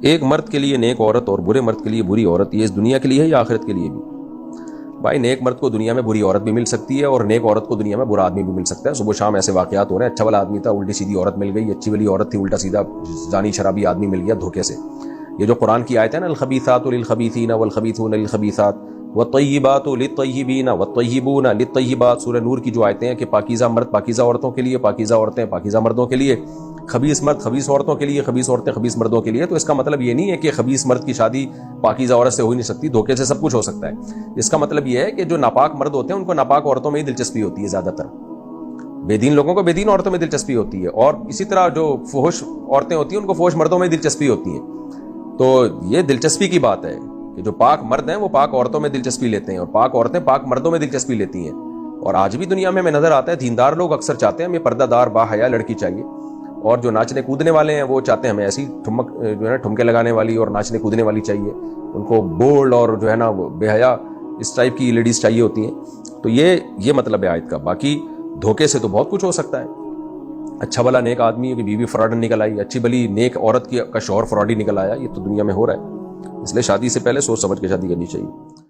ایک مرد کے لیے نیک عورت اور برے مرد کے لیے بری عورت، یہ اس دنیا کے لیے ہے یا آخرت کے لیے بھی؟ بھائی نیک مرد کو دنیا میں بری عورت بھی مل سکتی ہے، اور نیک عورت کو دنیا میں برا آدمی بھی مل سکتا ہے. صبح شام ایسے واقعات ہو رہے ہیں، اچھا والا آدمی تھا الٹی سیدھی عورت مل گئی، اچھی والی عورت تھی الٹا سیدھا زانی شرابی آدمی مل گیا دھوکے سے. یہ جو قرآن کی آیت ہے نا، الخبیثات للخبیثین والخبیثون للخبیثات والطیبات للطیبین والطیبون للطیبات، سورہ نور کی جو آیتیں ہیں کہ پاکیزہ مرد پاکیزہ عورتوں کے لیے، پاکیزہ عورتیں پاکیزہ مردوں کے لیے، خبیث مرد خبیث عورتوں کے لیے، خبیث عورتیں خبیث مردوں کے لیے. تو اس کا مطلب یہ نہیں ہے کہ خبیث مرد کی شادی پاکیزہ عورت سے ہو ہی نہیں سکتی، دھوکے سے سب کچھ ہو سکتا ہے. اس کا مطلب یہ ہے کہ جو ناپاک مرد ہوتے ہیں ان کو ناپاک عورتوں میں ہی دلچسپی ہوتی ہے زیادہ تر، بے دین لوگوں کو بے دین عورتوں میں دلچسپی ہوتی ہے، اور اسی طرح جو فحش عورتیں ہوتی ہیں ان کو فحش مردوں میں دلچسپی ہوتی ہے. تو یہ دلچسپی کی بات ہے کہ جو پاک مرد ہیں وہ پاک عورتوں میں دلچسپی لیتے ہیں، اور پاک عورتیں پاک مردوں میں دلچسپی لیتی ہیں. اور آج بھی دنیا میں نظر آتا ہے دیندار لوگ اکثر چاہتے ہیں ہمیں پردہ دار با حیا لڑکی چاہیے، اور جو ناچنے کودنے والے ہیں وہ چاہتے ہیں ہمیں ایسی ٹھمک جو ہے نا ٹھمکے لگانے والی اور ناچنے کودنے والی چاہیے. ان کو بولڈ اور جو ہے نا بے حیا اس ٹائپ کی لیڈیز چاہیے ہوتی ہیں. تو یہ مطلب ہے آیت کا. باقی دھوکے سے تو بہت کچھ ہو سکتا ہے. اچھا بھلا نیک آدمی کی بیوی فراڈ نکل آئی، اچھی بھلی نیک عورت کا شوہر فراڈی نکل آیا، یہ تو دنیا میں ہو رہا ہے. اس لیے شادی سے پہلے سوچ سمجھ کے شادی کرنی چاہیے.